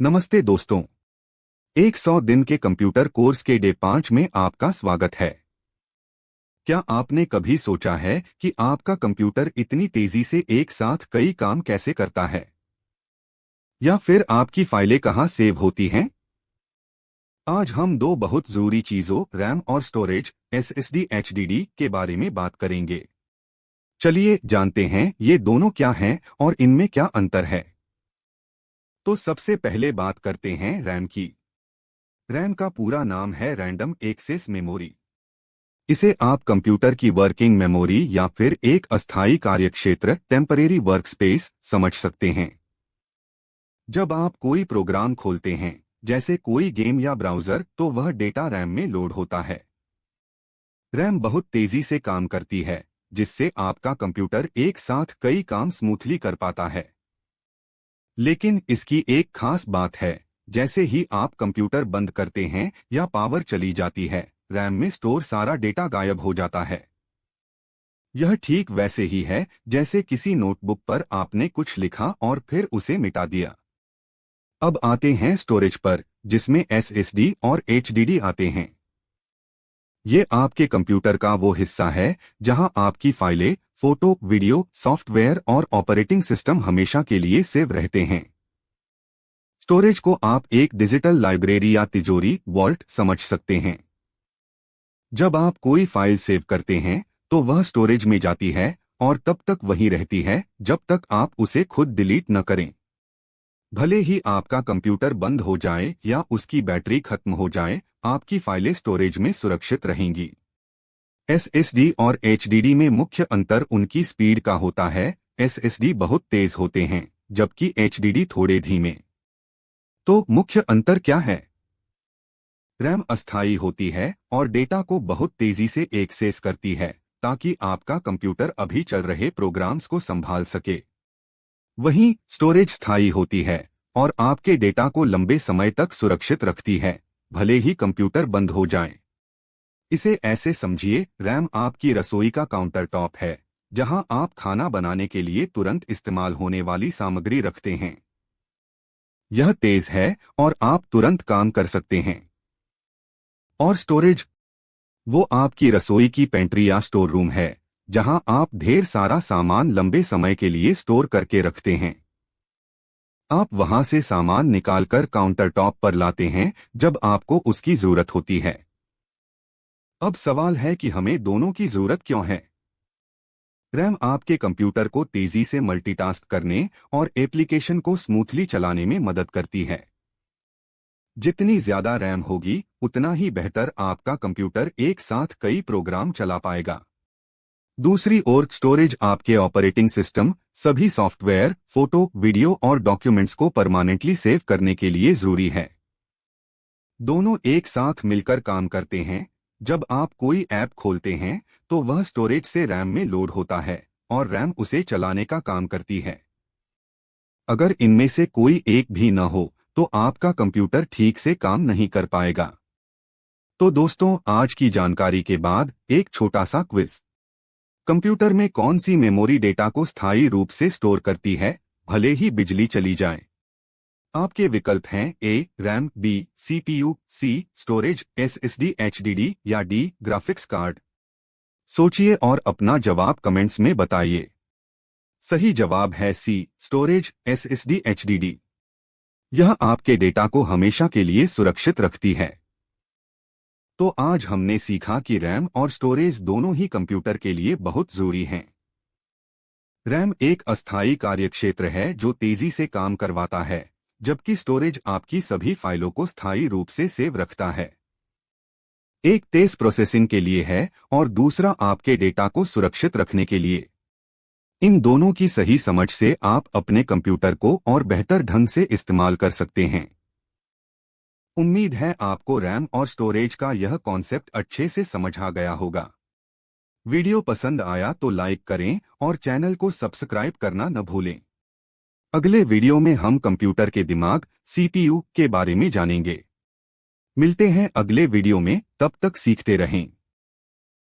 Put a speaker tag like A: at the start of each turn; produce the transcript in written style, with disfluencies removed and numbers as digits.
A: नमस्ते दोस्तों। 100 दिन के कंप्यूटर कोर्स के डे 5 में आपका स्वागत है। क्या आपने कभी सोचा है कि आपका कंप्यूटर इतनी तेजी से एक साथ कई काम कैसे करता है? या फिर आपकी फाइलें कहां सेव होती हैं? आज हम दो बहुत जरूरी चीजों रैम और स्टोरेज एसएसडी एचडीडी के बारे में बात करेंगे। चलिए जानते हैं ये दोनों क्या हैं और इनमें क्या अंतर है। तो सबसे पहले बात करते हैं रैम की। रैम का पूरा नाम है रैंडम एक्सेस मेमोरी। इसे आप कंप्यूटर की वर्किंग मेमोरी या फिर एक अस्थायी कार्यक्षेत्र टेम्परेरी वर्कस्पेस समझ सकते हैं। जब आप कोई प्रोग्राम खोलते हैं, जैसे कोई गेम या ब्राउज़र, तो वह डेटा रैम में लोड होता है। रैम बहुत तेजी से काम करती है, जिससे आपका कंप्यूटर एक साथ कई काम स्मूथली कर पाता है। लेकिन इसकी एक खास बात है, जैसे ही आप कंप्यूटर बंद करते हैं या पावर चली जाती है, रैम में स्टोर सारा डेटा गायब हो जाता है। यह ठीक वैसे ही है जैसे किसी नोटबुक पर आपने कुछ लिखा और फिर उसे मिटा दिया। अब आते हैं स्टोरेज पर, जिसमें एसएसडी और एचडीडी आते हैं। ये आपके कंप्यूटर का वो हिस्सा है जहां आपकी फाइलें, फोटो, वीडियो, सॉफ्टवेयर और ऑपरेटिंग सिस्टम हमेशा के लिए सेव रहते हैं। स्टोरेज को आप एक डिजिटल लाइब्रेरी या तिजोरी वॉल्ट समझ सकते हैं। जब आप कोई फाइल सेव करते हैं, तो वह स्टोरेज में जाती है और तब तक वहीं रहती है जब तक आप उसे खुद डिलीट न करें। भले ही आपका कंप्यूटर बंद हो जाए या उसकी बैटरी खत्म हो जाए, आपकी फाइलें स्टोरेज में सुरक्षित रहेंगी। एसएसडी और एचडीडी में मुख्य अंतर उनकी स्पीड का होता है। एसएसडी बहुत तेज होते हैं, जबकि एचडीडी थोड़े धीमे। तो मुख्य अंतर क्या है? रैम अस्थायी होती है और डेटा को बहुत तेजी से एक्सेस करती है, ताकि आपका कंप्यूटर अभी चल रहे प्रोग्राम्स को संभाल सके। वहीं स्टोरेज स्थायी होती है और आपके डेटा को लंबे समय तक सुरक्षित रखती है, भले ही कंप्यूटर बंद हो जाए। इसे ऐसे समझिए, रैम आपकी रसोई का काउंटर टॉप है, जहां आप खाना बनाने के लिए तुरंत इस्तेमाल होने वाली सामग्री रखते हैं। यह तेज है और आप तुरंत काम कर सकते हैं। और स्टोरेज, वो आपकी रसोई की पेंट्री या स्टोर रूम है, जहां आप ढेर सारा सामान लंबे समय के लिए स्टोर करके रखते हैं। आप वहां से सामान निकालकर काउंटर टॉप पर लाते हैं जब आपको उसकी जरूरत होती है। अब सवाल है कि हमें दोनों की जरूरत क्यों है? रैम आपके कंप्यूटर को तेजी से मल्टीटास्क करने और एप्लीकेशन को स्मूथली चलाने में मदद करती है। जितनी ज्यादा रैम होगी, उतना ही बेहतर आपका कंप्यूटर एक साथ कई प्रोग्राम चला पाएगा। दूसरी ओर स्टोरेज आपके ऑपरेटिंग सिस्टम, सभी सॉफ्टवेयर, फोटो, वीडियो और डॉक्यूमेंट्स को परमानेंटली सेव करने के लिए जरूरी है। दोनों एक साथ मिलकर काम करते हैं। जब आप कोई ऐप खोलते हैं, तो वह स्टोरेज से रैम में लोड होता है और रैम उसे चलाने का काम करती है। अगर इनमें से कोई एक भी न हो, तो आपका कंप्यूटर ठीक से काम नहीं कर पाएगा। तो दोस्तों, आज की जानकारी के बाद एक छोटा सा क्विज। कंप्यूटर में कौन सी मेमोरी डेटा को स्थायी रूप से स्टोर करती है, भले ही बिजली चली जाए? आपके विकल्प हैं ए रैम, बी सीपीयू, सी स्टोरेज एसएसडी एचडीडी या डी ग्राफिक्स कार्ड। सोचिए और अपना जवाब कमेंट्स में बताइए। सही जवाब है सी स्टोरेज एसएसडी एचडीडी। यह आपके डेटा को हमेशा के लिए सुरक्षित रखती है। तो आज हमने सीखा कि रैम और स्टोरेज दोनों ही कंप्यूटर के लिए बहुत जरूरी हैं। रैम एक अस्थायी कार्यक्षेत्र है जो तेजी से काम करवाता है, जबकि स्टोरेज आपकी सभी फाइलों को स्थायी रूप से सेव रखता है। एक तेज प्रोसेसिंग के लिए है और दूसरा आपके डेटा को सुरक्षित रखने के लिए। इन दोनों की सही समझ से आप अपने कंप्यूटर को और बेहतर ढंग से इस्तेमाल कर सकते हैं। उम्मीद है आपको रैम और स्टोरेज का यह कॉन्सेप्ट अच्छे से समझ आ गया होगा। वीडियो पसंद आया तो लाइक करें और चैनल को सब्सक्राइब करना न भूलें। अगले वीडियो में हम कंप्यूटर के दिमाग सीपीयू के बारे में जानेंगे। मिलते हैं अगले वीडियो में, तब तक सीखते रहें।